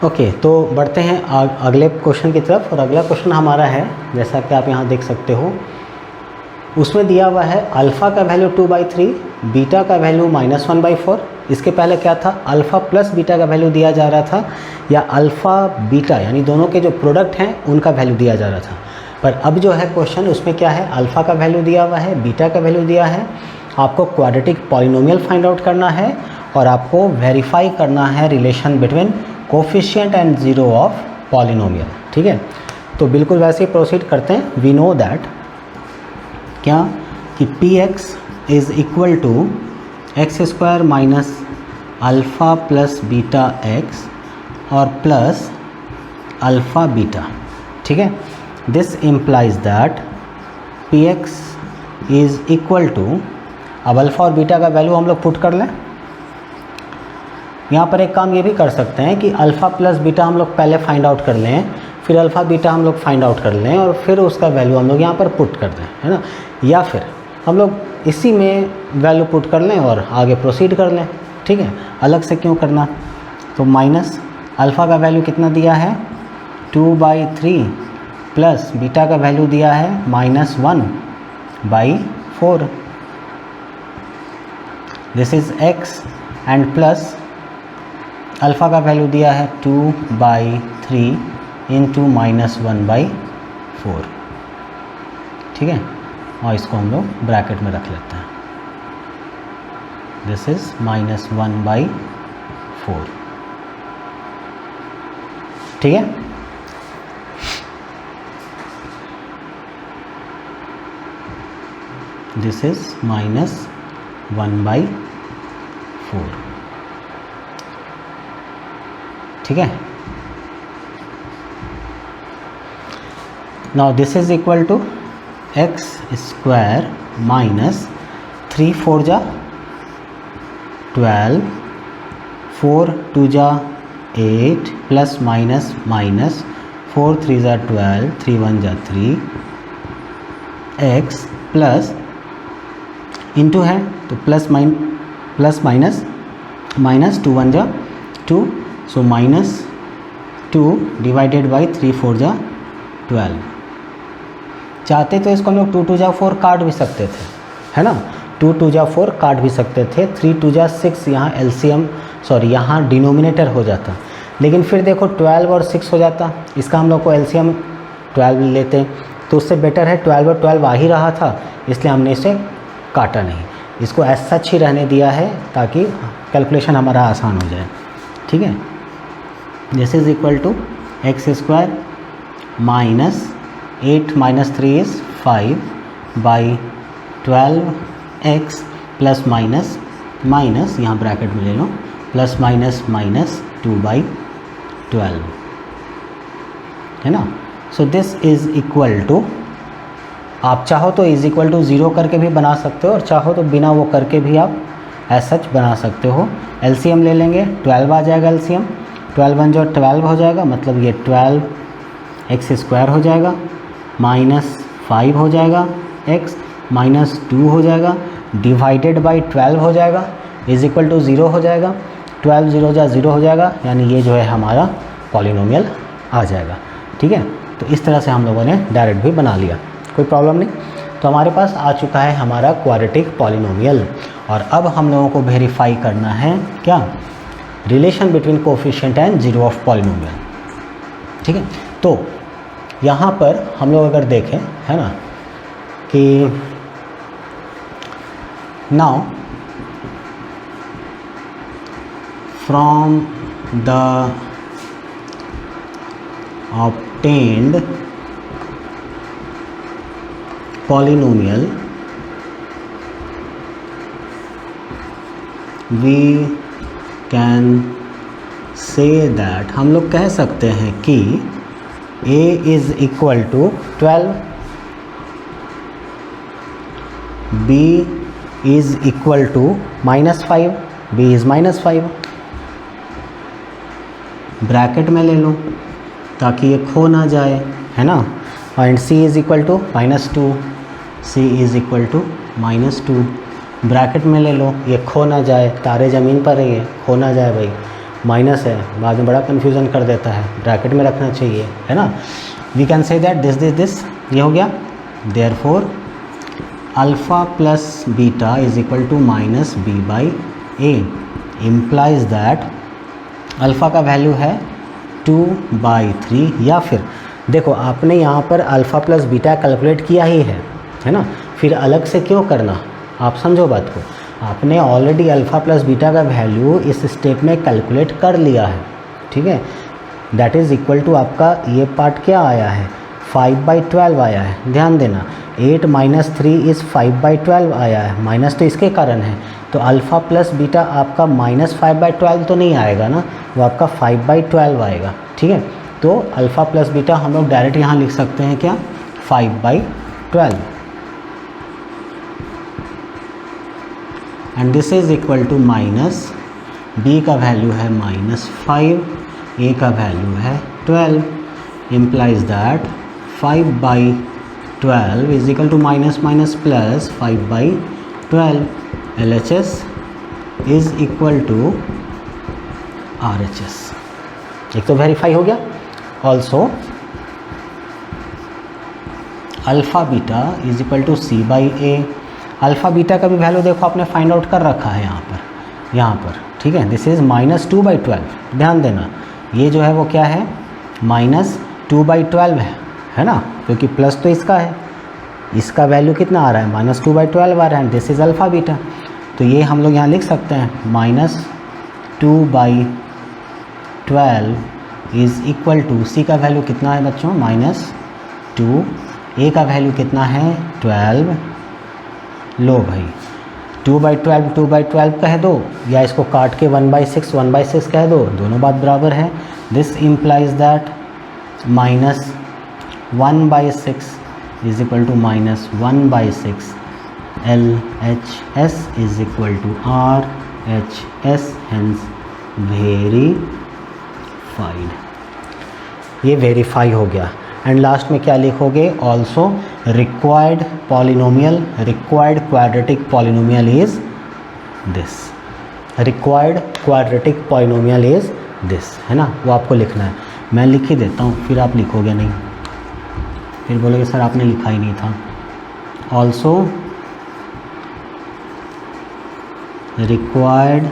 Okay, तो बढ़ते हैं अगले क्वेश्चन की तरफ। और अगला क्वेश्चन हमारा है, जैसा कि आप यहाँ देख सकते हो, उसमें दिया हुआ है अल्फ़ा का वैल्यू 2/3, बीटा का वैल्यू -1/4। इसके पहले क्या था, अल्फ़ा प्लस बीटा का वैल्यू दिया जा रहा था, या अल्फ़ा बीटा यानी दोनों के जो प्रोडक्ट हैं उनका वैल्यू दिया जा रहा था। पर अब जो है क्वेश्चन, उसमें क्या है, अल्फ़ा का वैल्यू दिया हुआ है, बीटा का वैल्यू दिया है, आपको क्वाड्रेटिक पॉलिनोमियल फाइंड आउट करना है और आपको वेरीफाई करना है relation between coefficient and zero of polynomial. ठीक है, तो बिल्कुल वैसे ही प्रोसीड करते हैं। वी नो दैट क्या कि px is equal to x² minus alpha plus beta x और प्लस अल्फ़ा बीटा। ठीक है, this implies that px is equal to, अब अल्फ़ा और बीटा का वैल्यू हम लोग पुट कर लें। यहाँ पर एक काम ये भी कर सकते हैं कि अल्फ़ा प्लस बीटा हम लोग पहले फाइंड आउट कर लें, फिर अल्फ़ा बीटा हम लोग फाइंड आउट कर लें और फिर उसका वैल्यू हम लोग यहाँ पर पुट कर दें, है ना। या फिर हम लोग इसी में वैल्यू पुट कर लें और आगे प्रोसीड कर लें। ठीक है, अलग से क्यों करना। तो माइनस अल्फ़ा का वैल्यू कितना दिया है 2/3 प्लस बीटा का वैल्यू दिया है -1/4। This is x and plus alpha का वैल्यू दिया है 2/3 इंटू -1/4। ठीक है, और इसको हम लोग ब्रैकेट में रख लेते हैं। This is -1/4। ठीक है, दिस इज़ -1/4। ठीक है, now this is equal to x² minus 3 4 जा 12, 4 2 जा 8 प्लस माइनस माइनस 4 3 जा 12, 3 1 जा 3 x प्लस इंटू है तो प्लस माइनस माइनस 2 1 जा 2, सो -2 डिवाइडेड बाई 3 4 जा 12। चाहते तो इसको हम लोग 2 2 जा 4 काट भी सकते थे, है ना। 2 2 जा 4 काट भी सकते थे, 3 2 जा 6 यहाँ यहाँ डिनोमिनेटर हो जाता। लेकिन फिर देखो 12 और 6 हो जाता, इसका हम लोग को एलसीएम 12 लेते, तो उससे बेटर है 12 और 12 आ ही रहा था, इसलिए हमने इसे काटा नहीं, इसको एज सच ही रहने दिया है ताकि कैलकुलेशन हमारा आसान हो जाए। ठीक है, this is equal to x² minus 8 minus 3 is 5/12x plus minus minus यहाँ ब्रैकेट में ले लो प्लस माइनस माइनस 2/12, है ना। So this is equal to, आप चाहो तो इज़ इक्वल टू 0 करके भी बना सकते हो और चाहो तो बिना वो करके भी आप एज सच बना सकते हो। एलसीएम ले लेंगे, 12 आ जाएगा एलसीएम, 12 1 जो 12 हो जाएगा, मतलब ये 12x² हो जाएगा, -5 हो जाएगा, x -2 हो जाएगा, डिवाइडेड बाई 12 हो जाएगा, इज इक्वल टू 0 हो जाएगा, 12 0 जा 0 हो जाएगा, यानी ये जो है हमारा पॉलिनोमियल आ जाएगा। ठीक है, तो इस तरह से हम लोगों ने डायरेक्ट भी बना लिया, कोई प्रॉब्लम नहीं। तो हमारे पास आ चुका है हमारा क्वाड्रेटिक पॉलिनोमियल, और अब हम लोगों को वेरीफाई करना है क्या, relation between coefficient and zero of polynomial. ठीक है, तो यहाँ पर हम लोग अगर देखें, है ना, कि now from the obtained polynomial we can say that, हम लोग कह सकते हैं कि a is equal to 12, b is equal to -5, b is -5, bracket में ले लो ताकि ये खो ना जाए, है ना। And c is equal to -2, c is equal to -2, bracket में ले लो, ये खो ना जाए, तारे ज़मीन पर है, ये खो ना जाए भाई। माइनस है, बाद में बड़ा कन्फ्यूज़न कर देता है, ब्रैकेट में रखना चाहिए, है ना। We can say that this ये हो गया। Therefore alpha plus beta is equal to minus b by a implies that alpha का वैल्यू है 2/3, या फिर देखो आपने यहाँ पर अल्फ़ा प्लस बीटा कैलकुलेट किया ही है ना, फिर अलग से क्यों करना, आप समझो बात को। आपने ऑलरेडी अल्फ़ा प्लस बीटा का वैल्यू इस स्टेप में कैलकुलेट कर लिया है, ठीक है। दैट इज़ इक्वल टू आपका ये पार्ट क्या आया है, 5/12 आया है। ध्यान देना 8 - 3 इज़ 5/12 आया है, माइनस तो इसके कारण है, तो अल्फ़ा प्लस बीटा आपका -5/12 तो नहीं आएगा ना, वो आपका 5/12 आएगा, ठीक है। तो अल्फ़ा प्लस बीटा हम लोग डायरेक्ट यहाँ लिख सकते हैं क्या, 5/12, and this is equal to minus b का वैल्यू है -5, ए का वैल्यू है 12, implies that 5/12 is equal to minus minus plus 5/12, LHS is equal to RHS। एक तो वेरीफाई हो गया। Also alpha beta is equal to C/A। Alpha beta का भी वैल्यू देखो आपने फाइंड आउट कर रखा है यहाँ पर, ठीक है। This is -2/12। ध्यान देना ये जो है वो क्या है, -2/12 है ना, क्योंकि प्लस तो इसका है, इसका वैल्यू कितना आ रहा है, -2/12 आ रहा है, दिस इज़ अल्फ़ा बीटा। तो ये हम लोग यहाँ लिख सकते हैं -2/12 इज़ इक्वल टू, सी का वैल्यू कितना है बच्चों, -2, ए का वैल्यू कितना है 12, लो भाई 2/12 कह दो, या इसको काट के 1/6 कह दो, दोनों बात बराबर है। This implies that -1/6 is equal to -1/6, LHS is equal to RHS, hence verified. ये वेरीफाई हो गया। एंड लास्ट में क्या लिखोगे, also required polynomial, required quadratic polynomial is this, required quadratic polynomial is this, है ना, वो आपको लिखना है। मैं लिख ही देता हूँ, फिर आप लिखोगे नहीं, फिर बोलोगे सर आपने लिखा ही नहीं था। Also required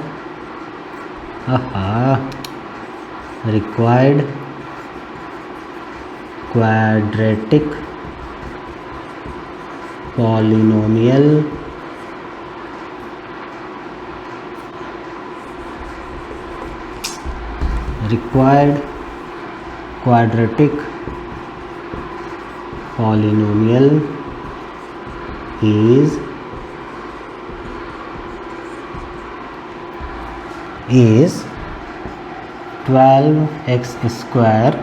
required quadratic polynomial required quadratic polynomial is 12x square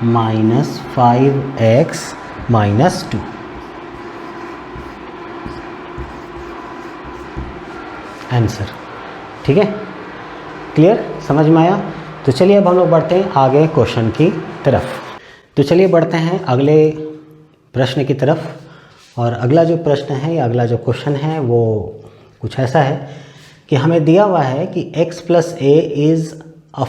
minus 5x minus 2। Answer, ठीक है, क्लियर, समझ में आया। तो चलिए अब हम लोग बढ़ते हैं आगे क्वेश्चन की तरफ। तो चलिए बढ़ते हैं अगले प्रश्न की तरफ। और अगला जो प्रश्न है या अगला जो क्वेश्चन है वो कुछ ऐसा है कि हमें दिया हुआ है कि x + a is a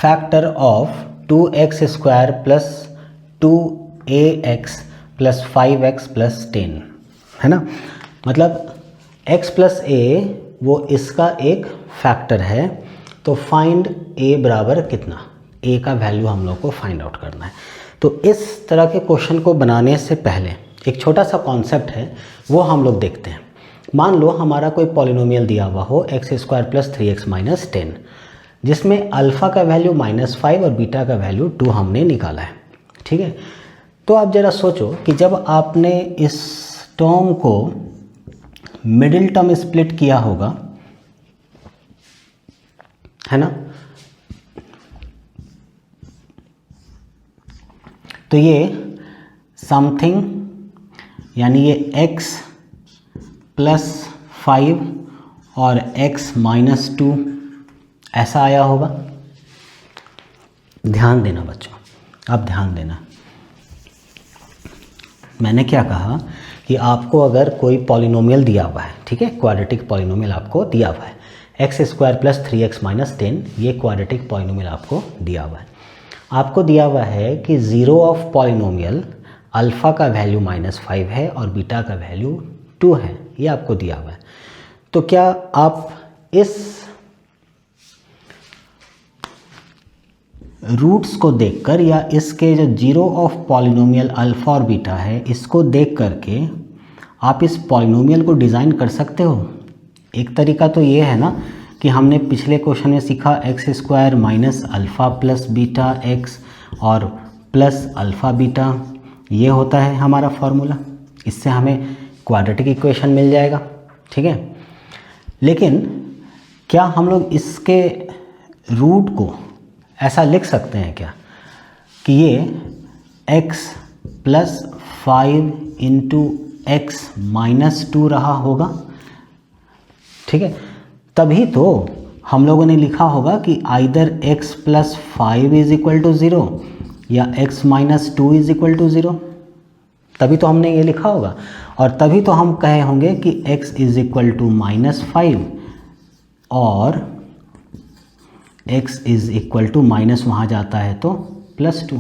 factor of 2x² + 2ax + 5x + 10, है ना। मतलब x + a वो इसका एक फैक्टर है, तो फाइंड a बराबर कितना, a का वैल्यू हम लोग को फाइंड आउट करना है। तो इस तरह के क्वेश्चन को बनाने से पहले एक छोटा सा कॉन्सेप्ट है, वो हम लोग देखते हैं। मान लो हमारा कोई पॉलिनोमियल दिया हुआ हो x² + 3x - 10, जिसमें अल्फ़ा का वैल्यू -5 और बीटा का वैल्यू 2 हमने निकाला है, ठीक है। तो आप ज़रा सोचो कि जब आपने इस टर्म को मिडिल टर्म स्प्लिट किया होगा, है ना, तो ये समथिंग यानी ये x + 5 और x - 2 ऐसा आया होगा। ध्यान देना बच्चों, अब ध्यान देना, मैंने क्या कहा कि आपको अगर कोई पॉलिनोमियल दिया हुआ है, ठीक है, क्वाड्रेटिक पॉलिनोमियल आपको दिया हुआ है, x square plus 3x minus 10, ये क्वाड्रेटिक पॉलिनोमियल आपको दिया हुआ है। आपको दिया हुआ है कि ज़ीरो ऑफ पॉलिनोमियल अल्फ़ा का वैल्यू -5 है और बीटा का वैल्यू 2 है, ये आपको दिया हुआ है। तो क्या आप इस रूट्स को देखकर या इसके जो जीरो ऑफ पॉलिनोमियल अल्फ़ा और बीटा है इसको देख करके आप इस पॉलिनोमियल को डिज़ाइन कर सकते हो? एक तरीका तो ये है ना कि हमने पिछले क्वेश्चन में सीखा x square minus alpha plus beta x और प्लस अल्फ़ा बीटा, ये होता है हमारा फॉर्मूला, इससे हमें क्वाड्रेटिक इक्वेशन मिल जाएगा, ठीक है। लेकिन क्या हम लोग इसके रूट को ऐसा लिख सकते हैं क्या कि ये x plus 5 into x minus 2 रहा होगा, ठीक है। तभी तो हम लोगों ने लिखा होगा कि either x plus 5 is equal to 0 या x minus 2 is equal to 0, तभी तो हमने ये लिखा होगा। और तभी तो हम कहे होंगे कि x इज इक्वल टू -5 और x is equal to minus वहाँ जाता है तो +2।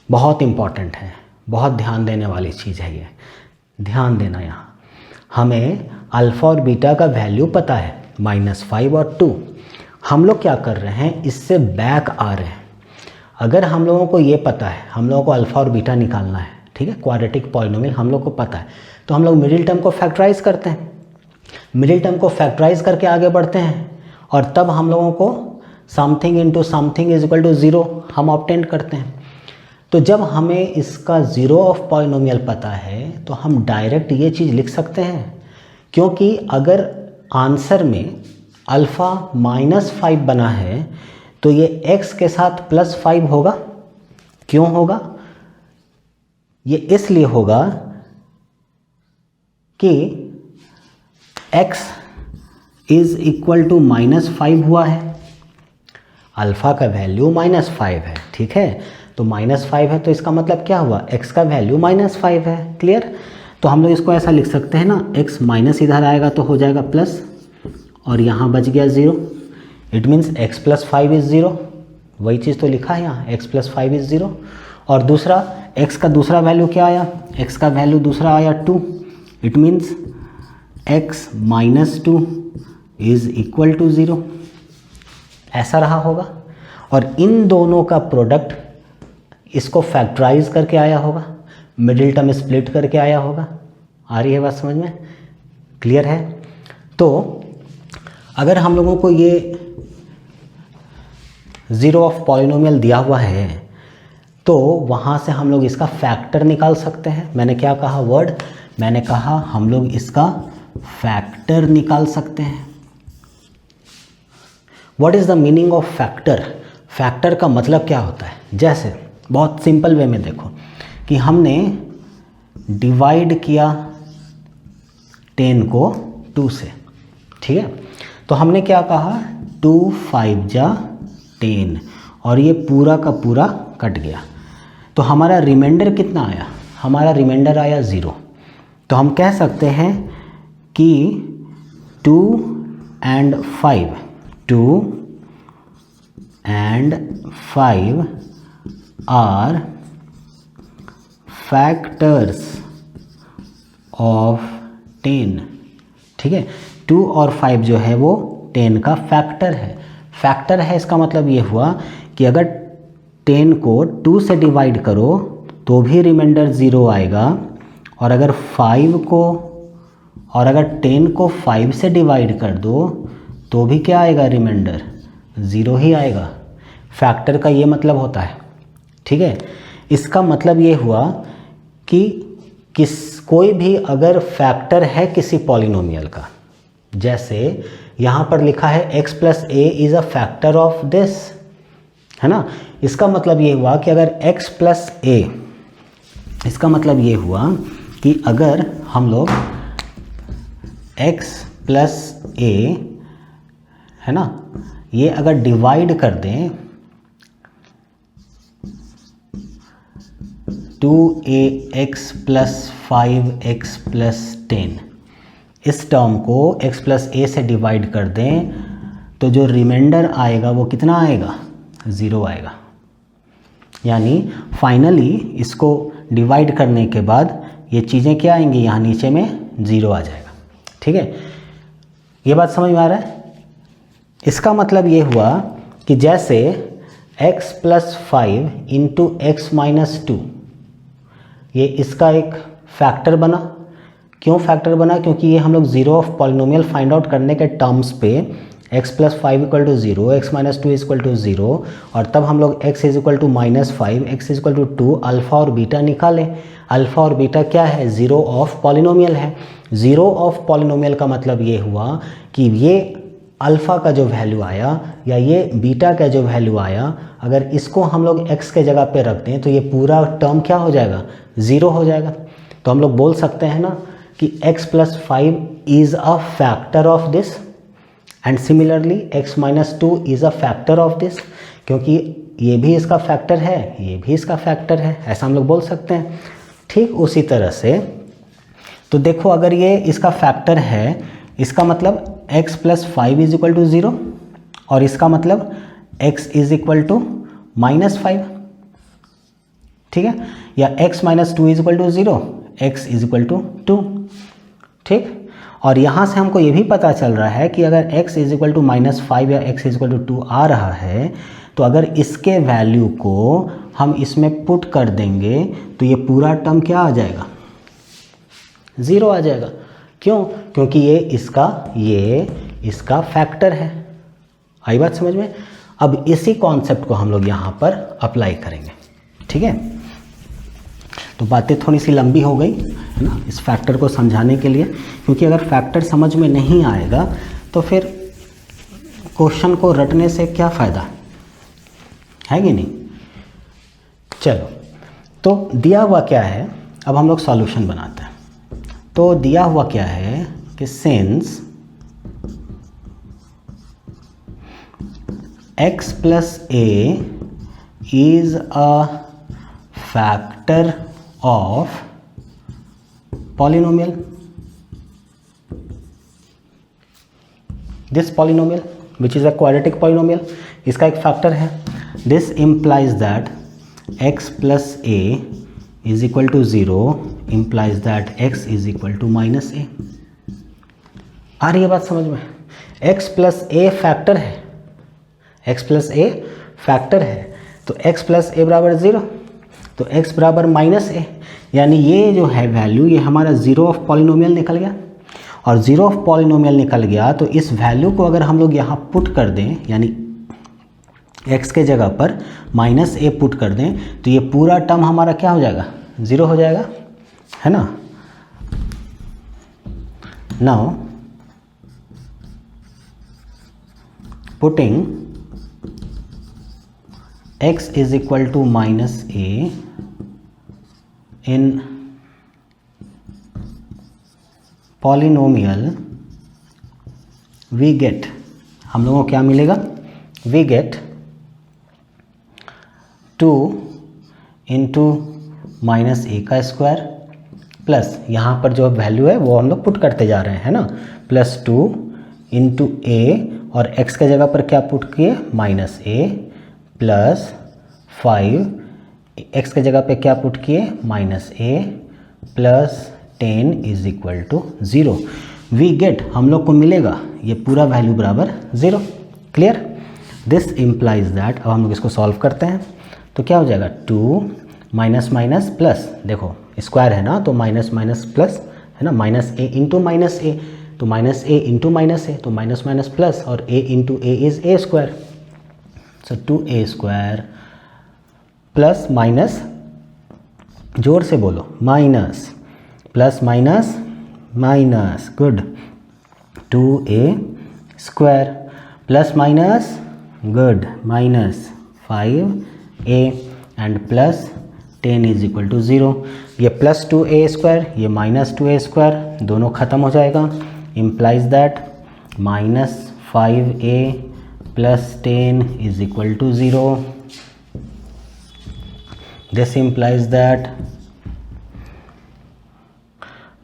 बहुत इम्पॉर्टेंट है, बहुत ध्यान देने वाली चीज़ है ये, ध्यान देना। यहाँ हमें अल्फ़ा और बीटा का वैल्यू पता है -5 और 2। हम लोग क्या कर रहे हैं, इससे बैक आ रहे हैं। अगर हम लोगों को ये पता है, हम लोगों को अल्फ़ा और बीटा निकालना है, ठीक है, क्वाड्रेटिक पॉलिनोमियल हम लोग को पता है, तो हम लोग मिडिल टर्म को फैक्टराइज करते हैं, मिडिल टर्म को फैक्टराइज करके आगे बढ़ते हैं और तब हम लोगों को something into something is equal to 0 हम ऑब्टेन करते हैं। तो जब हमें इसका ज़ीरो ऑफ पॉलिनोमियल पता है तो हम डायरेक्ट ये चीज़ लिख सकते हैं, क्योंकि अगर आंसर में अल्फ़ा -5 बना है तो ये x के साथ +5 होगा। क्यों होगा? ये इसलिए होगा कि x इज़ इक्वल टू -5 हुआ है, अल्फ़ा का वैल्यू -5 है, ठीक है, तो -5 है तो इसका मतलब क्या हुआ, x का वैल्यू -5 है। क्लियर? तो हम लोग इसको ऐसा लिख सकते हैं ना, x माइनस इधर आएगा तो हो जाएगा प्लस और यहाँ बच गया 0, it means x plus 5 is 0, वही चीज़ तो लिखा है यहाँ, x प्लस 5 इज़ 0। और दूसरा x का दूसरा वैल्यू क्या आया, x का वैल्यू दूसरा आया 2, it means x minus 2 is equal to 0, ऐसा रहा होगा। और इन दोनों का प्रोडक्ट इसको फैक्टराइज करके आया होगा, मिडिल टर्म स्प्लिट करके आया होगा। आ रही है बात समझ में? क्लियर है? तो अगर हम लोगों को ये ज़ीरो ऑफ पॉलिनोमियल दिया हुआ है तो वहाँ से हम लोग इसका फैक्टर निकाल सकते हैं। मैंने क्या कहा वर्ड, मैंने कहा हम लोग इसका फैक्टर निकाल सकते हैं। What is the meaning of factor? Factor का मतलब क्या होता है? जैसे बहुत सिंपल वे में देखो कि हमने डिवाइड किया 10 को 2 से, ठीक है, तो हमने क्या कहा 2 5 जा 10 और ये पूरा का पूरा कट गया, तो हमारा रिमाइंडर कितना आया, हमारा रिमाइंडर आया 0। तो हम कह सकते हैं कि 2 and 5 2 and 5 are factors of 10, ठीक है। 2 और 5 जो है वो 10 का फैक्टर है। फैक्टर है इसका मतलब ये हुआ कि अगर 10 को 2 से डिवाइड करो तो भी रिमाइंडर 0 आएगा, और अगर 10 को 5 से डिवाइड कर दो तो भी क्या आएगा, रिमाइंडर 0 ही आएगा। फैक्टर का ये मतलब होता है, ठीक है। इसका मतलब ये हुआ कि कोई भी अगर फैक्टर है किसी पॉलिनोमियल का, जैसे यहाँ पर लिखा है x plus A is a factor of this, है ना, इसका मतलब ये हुआ कि अगर x प्लस ए, इसका मतलब ये हुआ कि अगर हम लोग x प्लस ए, है ना, ये अगर डिवाइड कर दें 2ax प्लस 5x प्लस 10, इस टर्म को x प्लस a से डिवाइड कर दें तो जो रिमाइंडर आएगा वो कितना आएगा, 0 आएगा। यानी फाइनली इसको डिवाइड करने के बाद ये चीज़ें क्या आएंगी, यहाँ नीचे में 0 आ जाएगा। ठीक है, ये बात समझ में आ रहा है। इसका मतलब ये हुआ कि जैसे x plus 5 into x minus 2, ये इसका एक फैक्टर बना। क्यों फैक्टर बना, क्योंकि ये हम लोग zero of polynomial find out करने के टर्म्स पे x plus 5 equal to 0, x minus 2 equal to 0, और तब हम लोग x is equal to -5, x is equal to 2, alpha और बीटा निकालें। अल्फ़ा और बीटा क्या है, जीरो ऑफ पॉलिनोमियल है। जीरो ऑफ पॉलिनोमियल का मतलब ये हुआ कि ये अल्फ़ा का जो वैल्यू आया या ये बीटा का जो वैल्यू आया, अगर इसको हम लोग x के जगह पे रख दें तो ये पूरा टर्म क्या हो जाएगा, 0 हो जाएगा। तो हम लोग बोल सकते हैं ना कि x plus 5 is a factor of this and similarly x minus 2 is a factor of this, क्योंकि ये भी इसका फैक्टर है, ये भी इसका फैक्टर है, ऐसा हम लोग बोल सकते हैं। ठीक उसी तरह से तो देखो, अगर ये इसका फैक्टर है, इसका मतलब x plus 5 is equal to 0 और इसका मतलब x इज इक्वल टू -5, ठीक है, या x minus 2 is equal to 0, x is equal to 2। ठीक, और यहाँ से हमको ये भी पता चल रहा है कि अगर x इज इक्वल टू -5 या x इज इक्वल टू 2 आ रहा है, तो अगर इसके वैल्यू को हम इसमें पुट कर देंगे तो ये पूरा टर्म क्या आ जाएगा, 0 आ जाएगा। क्यों, क्योंकि ये इसका फैक्टर है। आई बात समझ में। अब इसी कॉन्सेप्ट को हम लोग यहाँ पर अप्लाई करेंगे। ठीक है, तो बातें थोड़ी सी लंबी हो गई है ना इस फैक्टर को समझाने के लिए, क्योंकि अगर फैक्टर समझ में नहीं आएगा तो फिर क्वेश्चन को रटने से क्या फ़ायदा है कि नहीं। चलो, तो दिया हुआ क्या है, अब हम लोग सॉल्यूशन बनाते हैं। तो दिया हुआ क्या है कि since x plus a is a factor of polynomial, this polynomial which is a quadratic polynomial, इसका एक फैक्टर है। this implies that x plus a is equal to 0 implies that x is equal to minus a। आ रही है बात समझ में। x plus a factor है, x plus a factor है, तो x प्लस a बराबर 0, तो x बराबर माइनस a, यानी ये जो है वैल्यू ये हमारा जीरो ऑफ पॉलिनोमियल निकल गया। और जीरो ऑफ पॉलिनोमियल निकल गया तो इस वैल्यू को अगर हम लोग यहाँ पुट कर दें, यानी x के जगह पर माइनस a पुट कर दें, तो ये पूरा टर्म हमारा क्या हो जाएगा, 0 हो जाएगा, है ना। Now putting x is equal to minus a in polynomial, we get, हम लोगों को क्या मिलेगा, we get 2 इंटू माइनस ए का स्क्वायर प्लस यहाँ पर जो वैल्यू है वो हम लोग पुट करते जा रहे हैं, है ना, प्लस 2 इंटू ए, और x के जगह पर क्या पुट किए, माइनस ए, प्लस 5, x के जगह पे क्या पुट किए, minus a, plus 10 is equal to 0। We get, हम लोग को मिलेगा ये पूरा वैल्यू बराबर 0। क्लियर। दिस इम्प्लाइज दैट, अब हम लोग इसको सॉल्व करते हैं तो क्या हो जाएगा, 2 माइनस माइनस प्लस, देखो स्क्वायर है ना, तो माइनस माइनस प्लस है ना, minus a into minus a, तो minus a into minus a, तो माइनस माइनस प्लस, और a into a is a square, so 2a square plus minus, जोर से बोलो, minus plus minus minus, good, 2a square plus minus, good, minus 5a and plus 10 is equal to 0। ये plus 2a square, ये minus 2a square, दोनों ख़त्म हो जाएगा, implies that minus 5a plus 10 is equal to 0. This implies that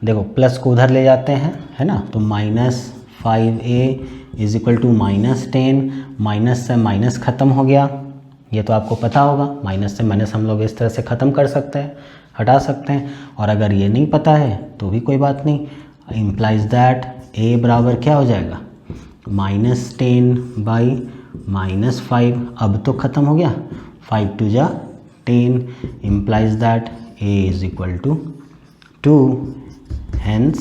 देखो plus को उधर ले जाते हैं, है ना, तो -5a is equal to -10, minus से माइनस ख़त्म हो गया, ये तो आपको पता होगा, माइनस से माइनस हम लोग इस तरह से ख़त्म कर सकते हैं, हटा सकते हैं। और अगर ये नहीं पता है तो भी कोई बात नहीं, इम्प्लाइज दैट a बराबर क्या हो जाएगा, -10 / -5, अब तो ख़त्म हो गया, 5 × 2 = 10, implies that a is equal to 2, hence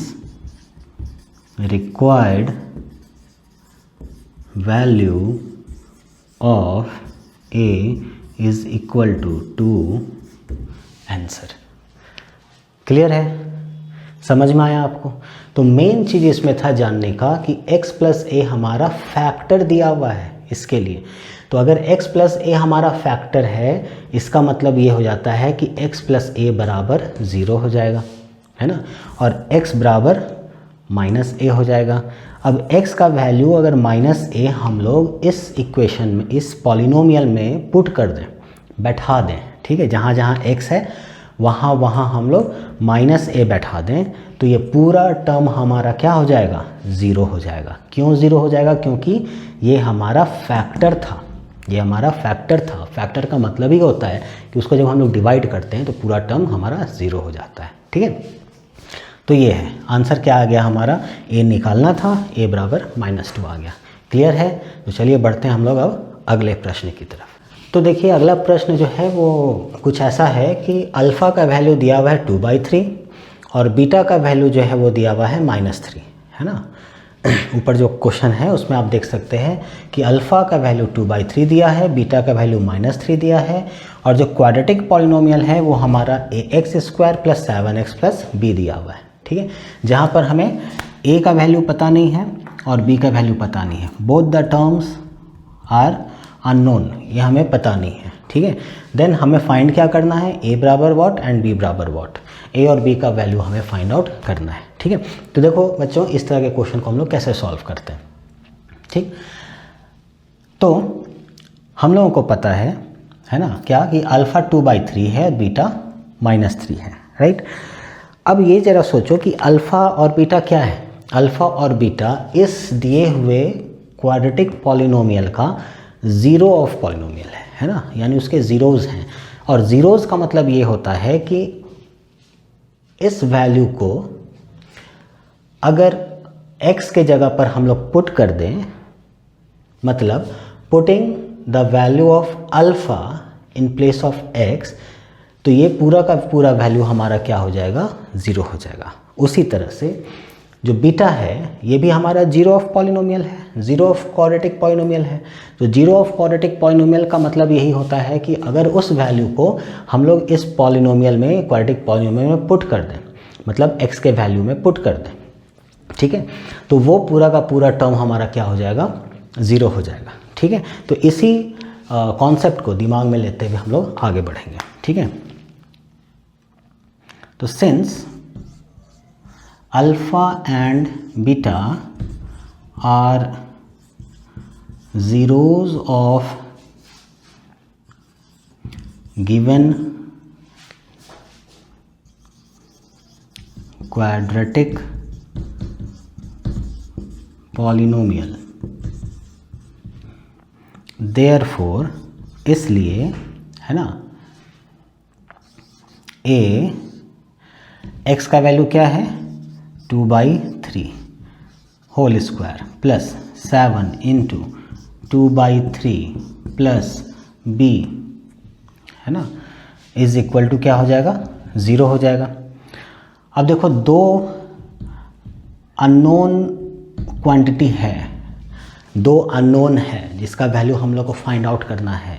required value of a is equal to 2 answer. Clear है, समझ में आया आपको? तो मेन चीज़ इसमें था जानने का कि x + a हमारा फैक्टर दिया हुआ है इसके लिए। तो अगर x + a हमारा फैक्टर है, इसका मतलब ये हो जाता है कि x + a बराबर 0 हो जाएगा, है ना, और x बराबर -a हो जाएगा। अब x का वैल्यू अगर -a हम लोग इस इक्वेशन में, इस पॉलिनोमियल में पुट कर दें, बैठा दें, ठीक है, जहाँ जहाँ x है वहाँ वहाँ हम लोग -a बैठा दें, तो ये पूरा टर्म हमारा क्या हो जाएगा, 0 हो जाएगा। क्यों 0 हो जाएगा? क्योंकि ये हमारा फैक्टर था, ये हमारा फैक्टर था। फैक्टर का मतलब ही होता है कि उसको जब हम लोग डिवाइड करते हैं तो पूरा टर्म हमारा 0 हो जाता है, ठीक है। तो ये है आंसर, क्या आ गया हमारा, a निकालना था, a बराबर -2 आ गया। क्लियर है? तो चलिए बढ़ते हैं हम लोग अब अगले प्रश्न की तरफ। तो देखिए अगला प्रश्न जो है वो कुछ ऐसा है कि अल्फ़ा का वैल्यू दिया हुआ है 2/3 और बीटा का वैल्यू जो है वो दिया हुआ है -3, है ना। ऊपर जो क्वेश्चन है उसमें आप देख सकते हैं कि अल्फ़ा का वैल्यू 2/3 दिया है, बीटा का वैल्यू -3 दिया है, और जो क्वाड्रेटिक पॉलिनोमियल है वो हमारा ax² + 7x + b दिया हुआ है, ठीक है। जहाँ पर हमें a का वैल्यू पता नहीं है और b का वैल्यू पता नहीं है, both the terms are unknown, ये हमें पता नहीं है, ठीक है। देन हमें फाइंड क्या करना है, a बराबर व्हाट एंड b बराबर व्हाट, a और b का वैल्यू हमें फाइंड आउट करना है, ठीक है। तो देखो बच्चों, इस तरह के क्वेश्चन को हम लोग कैसे सॉल्व करते हैं, ठीक। तो हम लोगों को पता है ना, क्या कि अल्फ़ा 2/3 है, बीटा -3 है, राइट। अब ये ज़रा सोचो कि अल्फ़ा और बीटा क्या है, अल्फ़ा और बीटा इस दिए हुए क्वाड्रेटिक पॉलिनोमियल का ज़ीरो ऑफ पॉलिनोमियल है ना, यानी उसके ज़ीरोज़ हैं। और ज़ीरोज़ का मतलब ये होता है कि इस वैल्यू को अगर x के जगह पर हम लोग पुट कर दें, मतलब putting the value of alpha in place of x, तो ये पूरा का पूरा वैल्यू हमारा क्या हो जाएगा, 0 हो जाएगा। उसी तरह से जो बीटा है ये भी हमारा 0 ऑफ पॉलिनोमियल है, 0 ऑफ क्वाड्रेटिक पॉलिनोमियल है। तो 0 ऑफ क्वाड्रेटिक पॉलिनोमियल का मतलब यही होता है कि अगर उस वैल्यू को हम लोग इस पॉलिनोमियल में, क्वाड्रेटिक पॉलिनोमियल में पुट कर दें, मतलब x के वैल्यू में पुट कर दें, ठीक है, तो वो पूरा का पूरा टर्म हमारा क्या हो जाएगा, 0 हो जाएगा, ठीक है। तो इसी कॉन्सेप्ट को दिमाग में लेते हुए हम लोग आगे बढ़ेंगे, ठीक है। तो since alpha and beta are zeros of given quadratic polynomial, therefore इसलिए, है ना, a x का वैल्यू क्या है, 2/3 whole square plus 7 into 2/3 plus b, है ना, इज इक्वल टू क्या हो जाएगा, 0 हो जाएगा। अब देखो दो अननोन क्वांटिटी है, दो अननोन है जिसका वैल्यू हम लोग को फाइंड आउट करना है।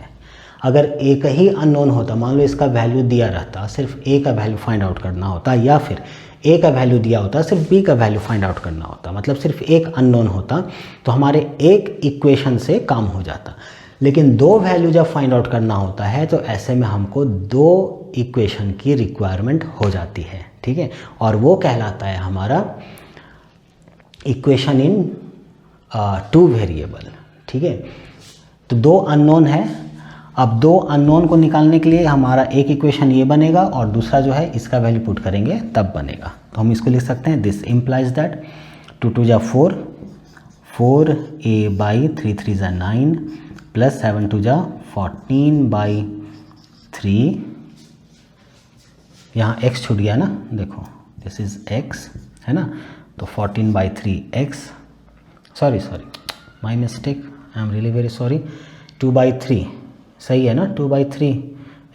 अगर एक ही अननोन होता, मान लो इसका वैल्यू दिया रहता, सिर्फ a का वैल्यू फाइंड आउट करना होता, या फिर a का वैल्यू दिया होता, सिर्फ b का वैल्यू फाइंड आउट करना होता, मतलब सिर्फ एक अननोन होता, तो हमारे एक इक्वेशन से काम हो जाता। लेकिन दो वैल्यू जब फाइंड आउट करना होता है तो ऐसे में हमको दो इक्वेशन की रिक्वायरमेंट हो जाती है, ठीक है, और वो कहलाता है हमारा इक्वेशन इन 2 वेरिएबल, ठीक है। तो दो अननोन है, अब दो अननोन को निकालने के लिए हमारा एक इक्वेशन ये बनेगा और दूसरा जो है इसका वैल्यू पुट करेंगे तब बनेगा, तो हम इसको लिख सकते हैं दिस इम्प्लाइज दैट 2 2 जा 4, 4a बाई 3 3 जा 9 प्लस 7 2 जा 14 बाई 3, यहाँ x छूट गया ना, देखो दिस इज x है ना, तो 14 by 3x, sorry my mistake, I am really very sorry, 2 by 3 सही है ना, 2 बाई 3,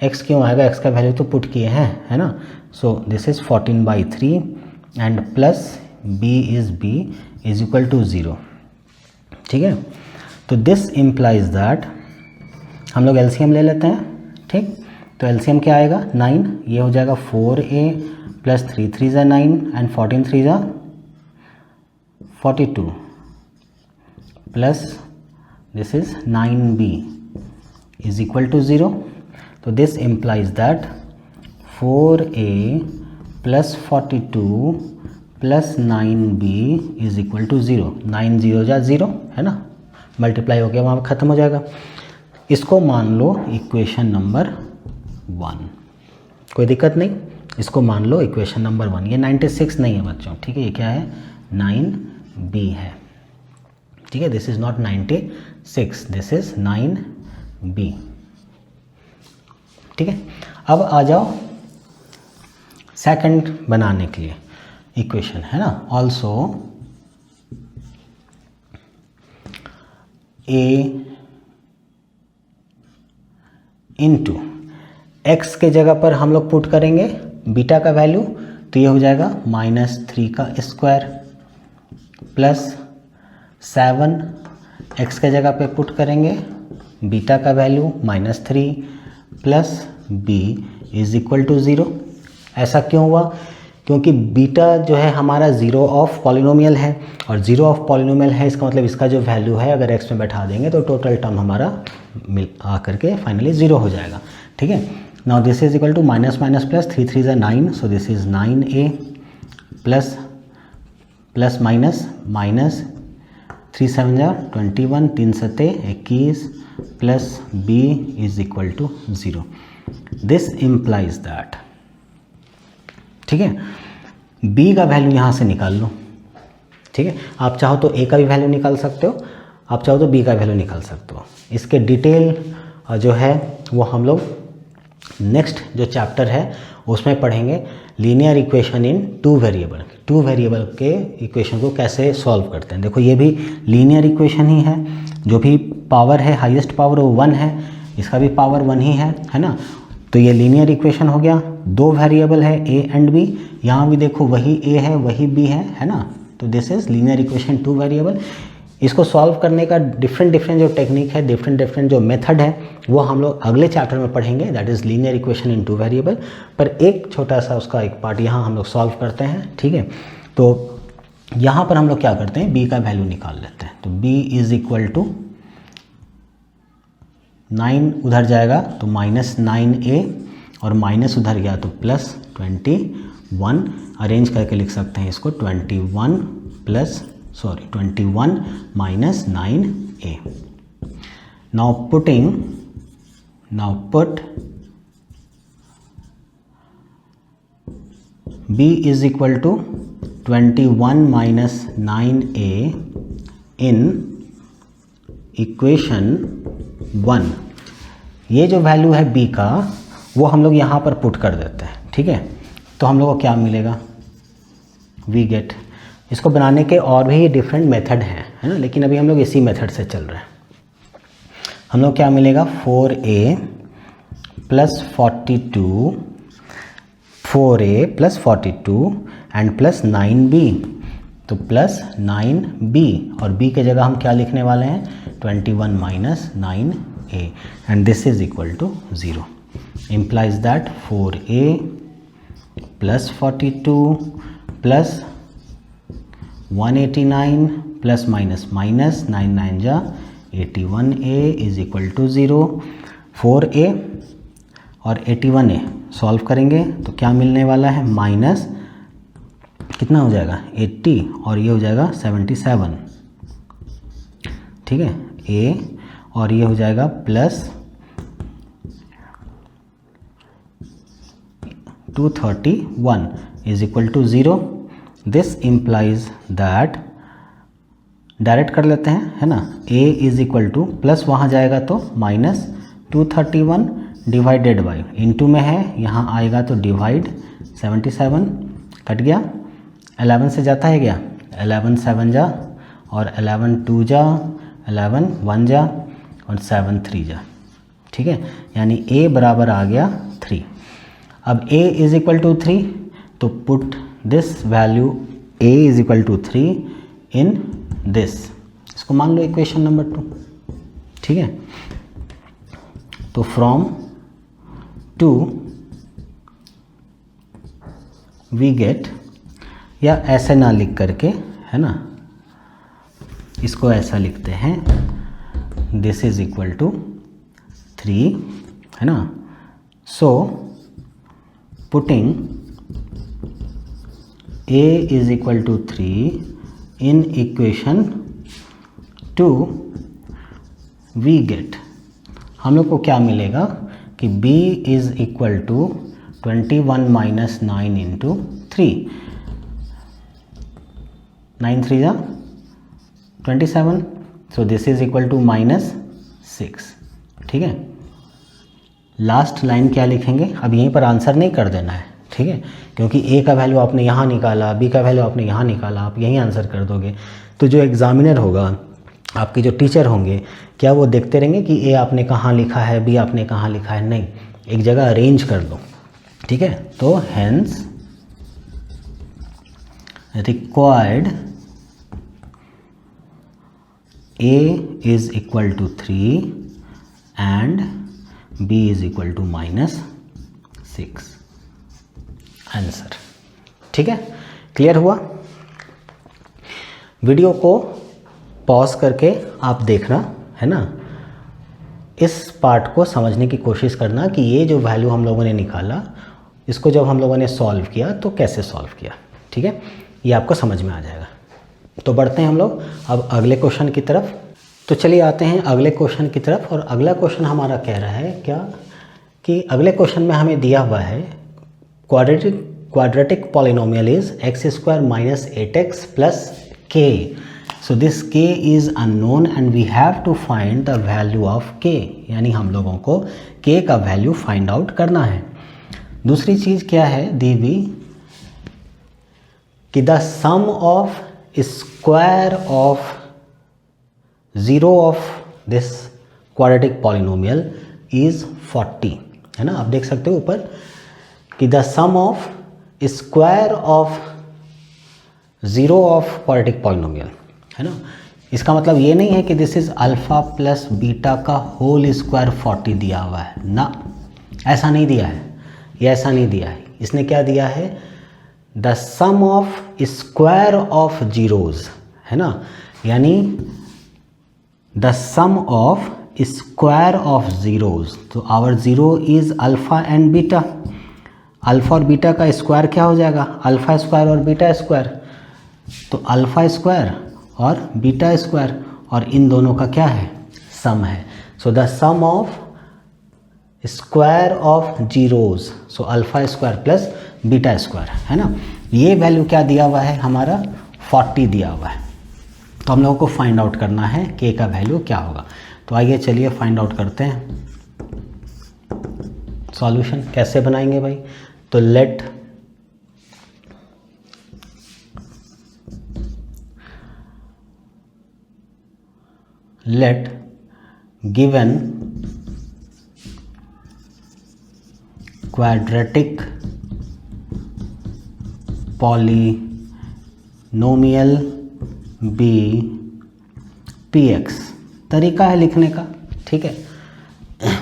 x क्यों आएगा, x का वैल्यू तो पुट किए हैं है ना, so this is 14 by 3 and plus b is equal to 0, ठीक है। तो दिस इम्प्लाइज दैट, हम लोग एलसीएम ले लेते हैं, ठीक, तो एलसीएम क्या आएगा 9, ये हो जाएगा 4a प्लस 3 3 जा 9 एंड 14 3 जा 42 plus this is 9b is equal to 0, तो this implies that 4a plus 42 plus 9b is equal to 0, 9 0 जा 0 है ना, मल्टीप्लाई हो गया, वहाँ ख़त्म हो जाएगा। इसको मान लो इक्वेशन नंबर 1, कोई दिक्कत नहीं, इसको मान लो इक्वेशन नंबर 1। ये 96 नहीं है बच्चों, ठीक है, ये क्या है 9b है, ठीक है, this is not 96, this is 9b, ठीक है। अब आ जाओ सेकंड बनाने के लिए इक्वेशन है ना, ऑल्सो a इंटू x के जगह पर हम लोग पुट करेंगे बीटा का वैल्यू, तो ये हो जाएगा -3 का स्क्वायर प्लस 7, x के जगह पे पुट करेंगे बीटा का value -3 plus b is equal to 0। ऐसा क्यों हुआ, क्योंकि बीटा जो है हमारा 0 ऑफ पॉलिनोमियल है, और 0 ऑफ पॉलिनोमियल है इसका मतलब इसका जो वैल्यू है अगर x में बैठा देंगे तो टोटल टर्म हमारा मिल आ करके फाइनली 0 हो जाएगा, ठीक है। Now this is equal to minus minus plus, 3 3 is 9, so this is 9a plus plus minus minus 3 7 जा 21, 3 7 21 plus b is equal to 0। This implies that, ठीक है, b का वैल्यू यहाँ से निकाल लो, ठीक है, आप चाहो तो a का भी वैल्यू निकाल सकते हो, आप चाहो तो b का वैल्यू निकाल सकते हो। इसके डिटेल जो है वो हम लोग नेक्स्ट जो चैप्टर है उसमें पढ़ेंगे, लीनियर इक्वेशन इन 2 वेरिएबल के इक्वेशन को कैसे सॉल्व करते हैं। देखो ये भी लीनियर इक्वेशन ही है, जो भी पावर है हाईएस्ट पावर वो 1 है, इसका भी पावर 1 ही है ना, तो ये लीनियर इक्वेशन हो गया। 2 वेरिएबल है a एंड b, यहाँ भी देखो वही a है वही b है ना, तो this is linear equation 2 variable. इसको सॉल्व करने का डिफरेंट जो टेक्निक है, डिफरेंट जो मेथड है वो हम लोग अगले चैप्टर में पढ़ेंगे, that is linear equation in 2 variable. पर एक छोटा सा उसका एक पार्ट यहाँ हम लोग सॉल्व करते हैं, ठीक है। तो यहाँ पर हम लोग क्या करते हैं, b का वैल्यू निकाल लेते हैं, तो b इज इक्वल टू 9 उधर जाएगा तो -9a और माइनस उधर गया तो +21, अरेंज करके लिख सकते हैं इसको 21 minus 9a। now put b is equal to 21 minus 9a in equation 1। ये जो वैल्यू है b का वो हम लोग यहाँ पर पुट कर देते हैं, ठीक है, तो हम लोग को क्या मिलेगा, वी गेट। इसको बनाने के और भी डिफरेंट मेथड हैं, है ना, लेकिन अभी हम लोग इसी मेथड से चल रहे हैं। हम लोग क्या मिलेगा 4a plus 42, 4a plus 42 and plus 9b, तो प्लस 9b, और b के जगह हम क्या लिखने वाले हैं 21 minus 9a and this is equal to 0। implies that 4a plus 42 plus 189 plus minus 9 9 जा 81a is equal to 0। 4a और 81a सॉल्व करेंगे तो क्या मिलने वाला है, माइनस कितना हो जाएगा 80 और ये हो जाएगा 77, ठीक है, a और ये हो जाएगा plus 231, is equal to 0। This implies that, direct कर लेते हैं, है ना, a is equal to plus वहाँ जाएगा तो माइनस 231 डिवाइडेड बाई, इंटू में है यहाँ आएगा तो डिवाइड 77, कट गया, 11 से जाता है क्या, 11 7 जा और 11 2 जा, 11 1 जा और 7 3 जा, ठीक है, यानी a बराबर आ गया 3। अब a इज इक्वल टू 3, तो put this value a is equal to 3 in this, इसको मान लो इक्वेशन नंबर 2, ठीक है। तो फ्रॉम 2 वी गेट, या ऐसे ना लिख करके, है ना, इसको ऐसा लिखते हैं, दिस इज इक्वल टू 3, है ना। So putting a is equal to 3 in equation 2 we get, हम लोग को क्या मिलेगा कि b is equal to 21 minus 9 into 3, 9 3 जा 27, so this is equal to minus 6, ठीक है। लास्ट लाइन क्या लिखेंगे, अब यहीं पर आंसर नहीं कर देना है, ठीक है, क्योंकि a का वैल्यू आपने यहाँ निकाला, b का वैल्यू आपने यहाँ निकाला, आप यहीं आंसर कर दोगे, तो जो एग्जामिनर होगा, आपके जो टीचर होंगे, क्या वो देखते रहेंगे कि a आपने कहाँ लिखा है, b आपने कहाँ लिखा है, नहीं, एक जगह अरेंज कर दो, ठीक है। तो hence required a is equal to 3 and b is equal to minus 6, answer, ठीक है। क्लियर हुआ? वीडियो को पॉज करके आप देखना, है ना, इस पार्ट को समझने की कोशिश करना कि ये जो वैल्यू हम लोगों ने निकाला, इसको जब हम लोगों ने सॉल्व किया तो कैसे सॉल्व किया, ठीक है, ये आपको समझ में आ जाएगा। तो बढ़ते हैं हम लोग अब अगले क्वेश्चन की तरफ। तो चलिए आते हैं अगले क्वेश्चन की तरफ, और अगला क्वेश्चन हमारा कह रहा है क्या कि अगले क्वेश्चन में हमें दिया हुआ है quadratic polynomial is x square minus 8x plus k. So this k is unknown and we have to find the value of k, यानी हम लोगों को k का वैल्यू फाइंड आउट करना है। दूसरी चीज़ क्या है दी हुई कि the sum of square of zero of this quadratic polynomial is 40, है ना, आप देख सकते हो ऊपर कि the sum of square of zero of quadratic polynomial, है ना। इसका मतलब ये नहीं है कि this is alpha plus beta का होल स्क्वायर 40 दिया हुआ है ना, ऐसा नहीं दिया है, ये ऐसा नहीं दिया है। इसने क्या दिया है, the sum of square of zeros, है ना, यानी the sum of square of zeros. तो our zero is alpha and beta, alpha और बीटा का स्क्वायर क्या हो जाएगा, अल्फ़ा स्क्वायर और बीटा स्क्वायर, तो अल्फ़ा स्क्वायर और बीटा स्क्वायर, और इन दोनों का क्या है, सम है। So the sum of square of zeros, so alpha square plus beta square, है ना। ये वैल्यू क्या दिया हुआ है हमारा, 40 दिया हुआ है। तो हम लोगों को फाइंड आउट करना है के का वैल्यू क्या होगा। तो आइए चलिए फाइंड आउट करते हैं। सॉल्यूशन कैसे बनाएंगे भाई, तो let given quadratic polynomial be px, तरीका है लिखने का, ठीक है,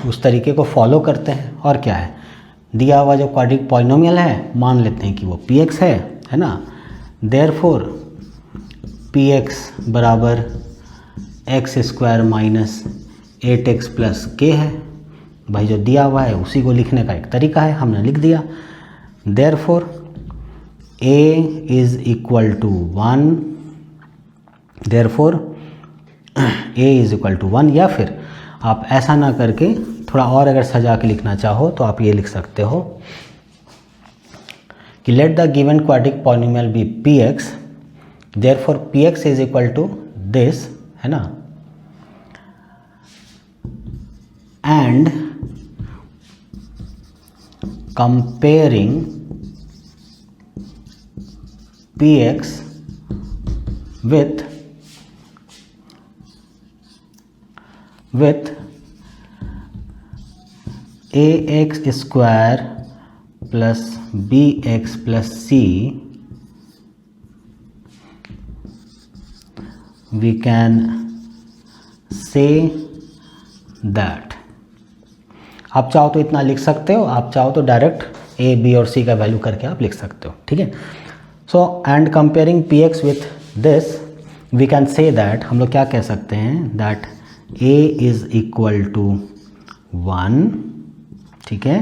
उस तरीके को फॉलो करते हैं। और क्या है, दिया हुआ जो क्वाड्रेटिक पॉलिनोमियल है मान लेते हैं कि वो px है ना। देयरफॉर px बराबर x square minus 8x plus के है, भाई जो दिया हुआ है उसी को लिखने का एक तरीका है, हमने लिख दिया। Therefore a is equal to 1, therefore a is equal to 1, या फिर आप ऐसा ना करके थोड़ा और अगर सजा के लिखना चाहो तो आप ये लिख सकते हो कि let the given quadric polynomial be p x, therefore p x is equal to this, है ना, and comparing p x with ax square plus bx plus c, we can say that, आप चाहो तो इतना लिख सकते हो, आप चाहो तो डायरेक्ट a b और c का वैल्यू करके आप लिख सकते हो, ठीक है। So and comparing p x with this we can say that, हम लोग क्या कह सकते हैं, that a is equal to 1, ठीक है,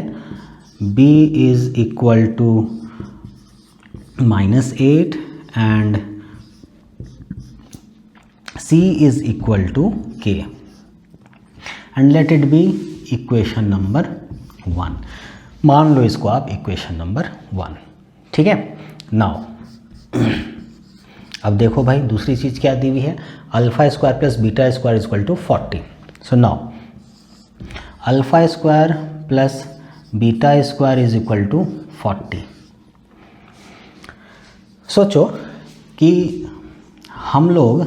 b is equal to -8 and c is equal to k, and let it be equation number 1। मान लो इसको आप इक्वेशन नंबर 1, ठीक है। नाउ अब देखो भाई दूसरी चीज़ क्या दी हुई है, alpha square plus beta square is equal to 40। So now alpha square plus beta square is equal to 40। सोचो कि हम लोग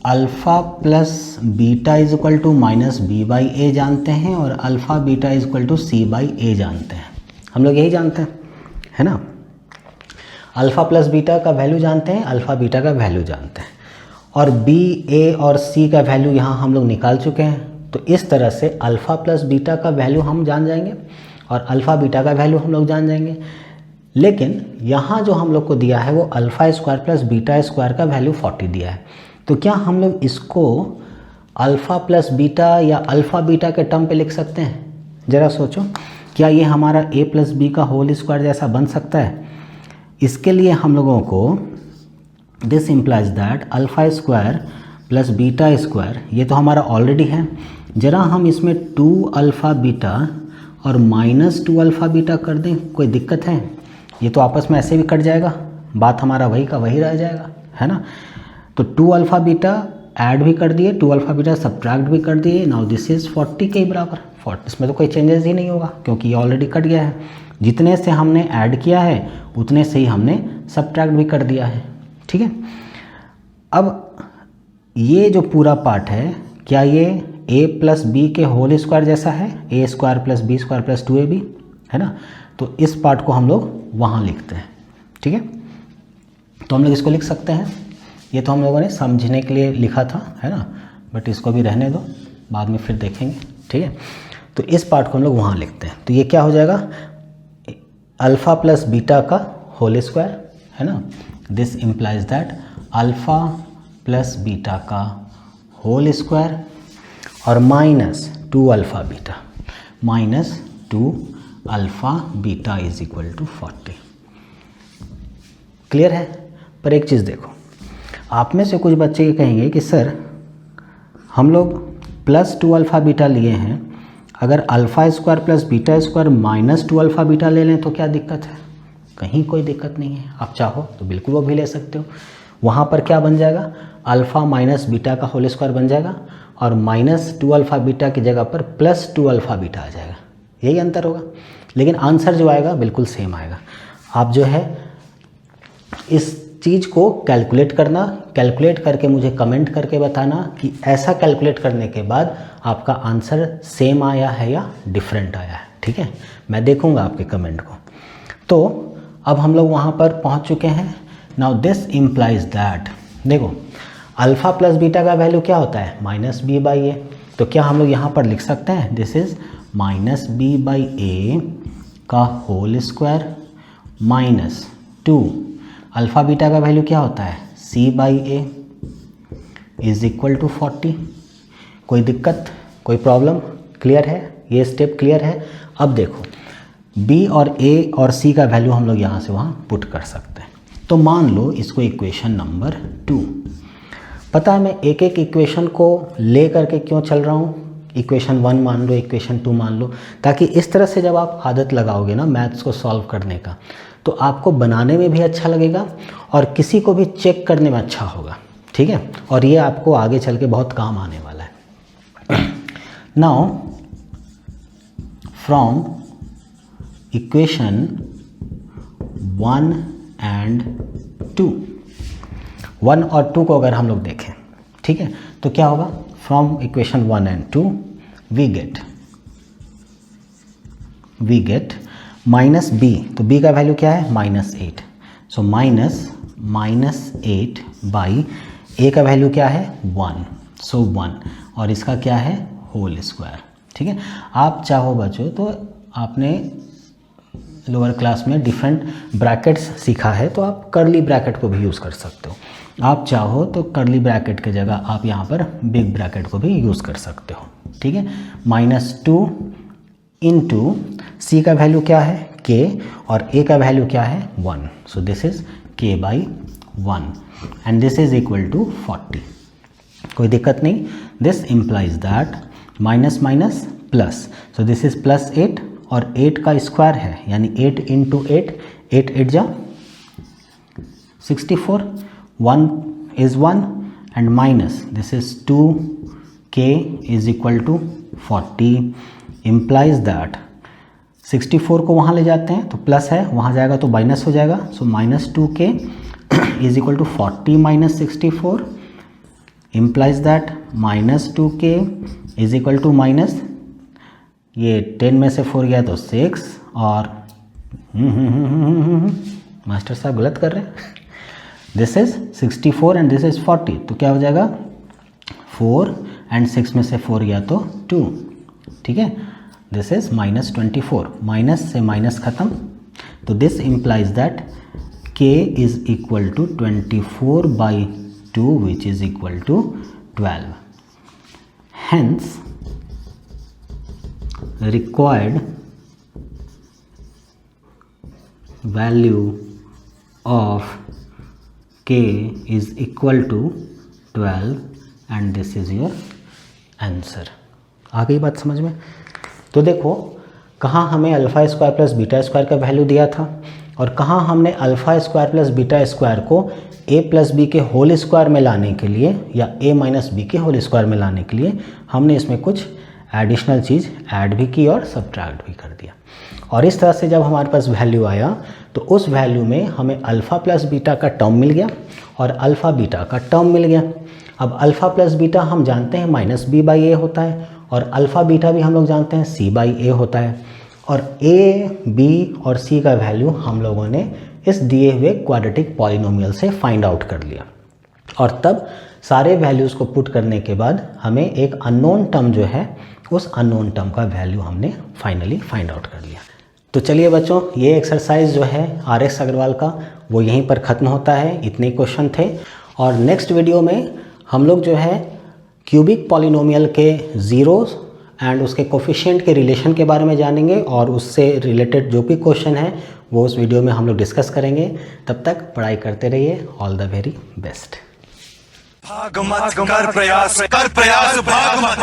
alpha plus beta is equal to minus b by a जानते हैं और alpha beta is equal to c by a जानते हैं, हम लोग यही जानते हैं, है ना। अल्फ़ा प्लस बीटा का वैल्यू जानते हैं, अल्फ़ा बीटा का वैल्यू जानते हैं, और बी ए और सी का वैल्यू यहाँ हम लोग निकाल चुके हैं। तो इस तरह से अल्फ़ा प्लस बीटा का वैल्यू हम जान जाएंगे और अल्फ़ा बीटा का वैल्यू हम लोग जान जाएंगे। लेकिन यहाँ जो हम लोग को दिया है वो alpha square plus beta square का वैल्यू 40 दिया है। तो क्या हम लोग इसको अल्फ़ा प्लस बीटा या अल्फ़ा बीटा के टर्म पे लिख सकते हैं? ज़रा सोचो, क्या ये हमारा a प्लस बी का होल स्क्वायर जैसा बन सकता है? इसके लिए हम लोगों को this implies that alpha square plus beta square, ये तो हमारा ऑलरेडी है, ज़रा हम इसमें 2 अल्फ़ा बीटा और -2 अल्फ़ा बीटा कर दें, कोई दिक्कत है? ये तो आपस में ऐसे भी कट जाएगा, बात हमारा वही का वही रह जाएगा, है ना। तो 2 अल्फ़ा बीटा ऐड भी कर दिए, 2 अल्फ़ा बीटा सब्ट्रैक्ट भी कर दिए। नाउ दिस इज़ 40 के बराबर। 40 इसमें तो कोई चेंजेस ही नहीं होगा क्योंकि ये ऑलरेडी कट गया है। जितने से हमने ऐड किया है उतने से ही हमने सब्ट्रैक्ट भी कर दिया है, ठीक है। अब ये जो पूरा पार्ट है, क्या ये a प्लस बी के होल स्क्वायर जैसा है? a square plus b square plus 2ab, है ना। तो इस पार्ट को हम लोग वहाँ लिखते हैं, ठीक है। तो हम लोग इसको लिख सकते हैं, ये तो हम लोगों ने समझने के लिए लिखा था, है ना, बट इसको भी रहने दो, बाद में फिर देखेंगे, ठीक है। तो इस पार्ट को हम लोग वहाँ लिखते हैं। तो ये क्या हो जाएगा, अल्फ़ा प्लस बीटा का होल स्क्वायर, है ना। This implies that alpha plus beta का होल स्क्वायर और -2 alpha beta, -2 alpha beta is equal to 40। Clear है? पर एक चीज़ देखो, आप में से कुछ बच्चे ये कहेंगे कि सर हम लोग +2 अल्फ़ा बीटा लिए हैं, अगर alpha square plus beta square -2 alpha beta ले लें तो क्या दिक्कत है? कहीं कोई दिक्कत नहीं है, आप चाहो तो बिल्कुल वो भी ले सकते हो। वहाँ पर क्या बन जाएगा, अल्फ़ा माइनस बीटा का होल स्क्वायर बन जाएगा और -2 अल्फ़ा बीटा की जगह पर +2 अल्फ़ा बीटा आ जाएगा, यही अंतर होगा। लेकिन आंसर जो आएगा बिल्कुल सेम आएगा। आप जो है इस चीज़ को कैलकुलेट करना, कैलकुलेट करके मुझे कमेंट करके बताना कि ऐसा कैलकुलेट करने के बाद आपका आंसर सेम आया है या डिफरेंट आया है, ठीक है। मैं देखूंगा आपके कमेंट को। तो अब हम लोग वहाँ पर पहुँच चुके हैं। नाउ दिस इम्प्लाइज दैट, देखो अल्फ़ा प्लस बीटा का वैल्यू क्या होता है, -b/a। तो क्या हम लोग यहाँ पर लिख सकते हैं, दिस इज़ -b/a का होल स्क्वायर -2 अल्फ़ा बीटा का वैल्यू क्या होता है, c/a इज़ इक्वल टू 40। कोई दिक्कत, कोई प्रॉब्लम? क्लियर है? ये स्टेप क्लियर है? अब देखो b और a और c का वैल्यू हम लोग यहाँ से वहाँ पुट कर सकते हैं। तो मान लो इसको इक्वेशन नंबर 2। पता है मैं एक एक इक्वेशन को ले करके क्यों चल रहा हूँ, इक्वेशन 1 मान लो, इक्वेशन 2 मान लो, ताकि इस तरह से जब आप आदत लगाओगे ना मैथ्स को सॉल्व करने का, तो आपको बनाने में भी अच्छा लगेगा और किसी को भी चेक करने में अच्छा होगा, ठीक है। और ये आपको आगे चल के बहुत काम आने वाला है। नाउ फ्रॉम इक्वेशन 1 एंड 2, 1 और 2 को अगर हम लोग देखें, ठीक है, तो क्या होगा, from equation 1 and 2 we get minus b, तो बी का वैल्यू क्या है -8, सो -8 बाई ए का वैल्यू क्या है 1, सो 1, और इसका क्या है होल स्क्वायर, ठीक है। आप चाहो बच्चों तो आपने लोअर क्लास में डिफरेंट ब्रैकेट्स सीखा है, तो आप कर्ली ब्रैकेट को भी यूज़ कर सकते हो। आप चाहो तो कर्ली ब्रैकेट की जगह आप यहाँ पर बिग ब्रैकेट को भी यूज़ कर सकते हो, ठीक है। -2 इंटू सी का वैल्यू क्या है k और a का वैल्यू क्या है 1, so this is k by 1 and this is equal to 40। कोई दिक्कत नहीं, this implies that minus minus plus, so this is +8 और 8 का स्क्वायर है यानी 8 इंटू 8, 8 8 जा 64, 1 is 1 and minus this is 2k is equal to 40 implies that 64 को वहाँ ले जाते हैं तो प्लस है, वहाँ जाएगा तो माइनस हो जाएगा, सो -2k is equal to 40 minus 64 implies that -2k is equal to minus, ये 10 में से 4 गया तो 6 और मास्टर साहब गलत कर रहे हैं, this is 64 and this is 40, तो क्या हो जाएगा 4 एंड 6 में से 4 गया तो 2, ठीक है। दिस इज -24, माइनस से माइनस खत्म, तो this implies that k is equal to 24/2 which is equal to 12, hence required value of k is equal to 12 and this is your answer। आ गई बात समझ में? तो देखो कहाँ हमें alpha square plus beta square का वैल्यू दिया था और कहाँ हमने alpha square plus beta square को a प्लस बी के होल स्क्वायर में लाने के लिए या a माइनस बी के होल स्क्वायर में लाने के लिए हमने इसमें कुछ एडिशनल चीज़ ऐड भी की और सब्ट्रैक्ट भी कर दिया। और इस तरह से जब हमारे पास वैल्यू आया तो उस वैल्यू में हमें अल्फ़ा प्लस बीटा का टर्म मिल गया और अल्फ़ा बीटा का टर्म मिल गया। अब अल्फ़ा प्लस बीटा हम जानते हैं -b/a होता है और अल्फ़ा बीटा भी हम लोग जानते हैं c/a होता है, और a, b और c का वैल्यू हम लोगों ने इस दिए हुए क्वाड्रेटिक पॉलिनोमियल से फाइंड आउट कर लिया और तब सारे वैल्यूज़ को पुट करने के बाद हमें एक अननोन टर्म जो है उस अननोन टर्म का वैल्यू हमने फाइनली फाइंड आउट कर लिया। तो चलिए बच्चों, ये एक्सरसाइज जो है RS अग्रवाल का वो यहीं पर ख़त्म होता है। इतने क्वेश्चन थे और नेक्स्ट वीडियो में हम लोग जो है क्यूबिक पॉलिनोमियल के ज़ीरोज़ एंड उसके कोफिशिएंट के रिलेशन के बारे में जानेंगे और उससे रिलेटेड जो भी क्वेश्चन है वो उस वीडियो में हम लोग डिस्कस करेंगे। तब तक पढ़ाई करते रहिए। All the very best. भाग मत कर प्रयास भाग मत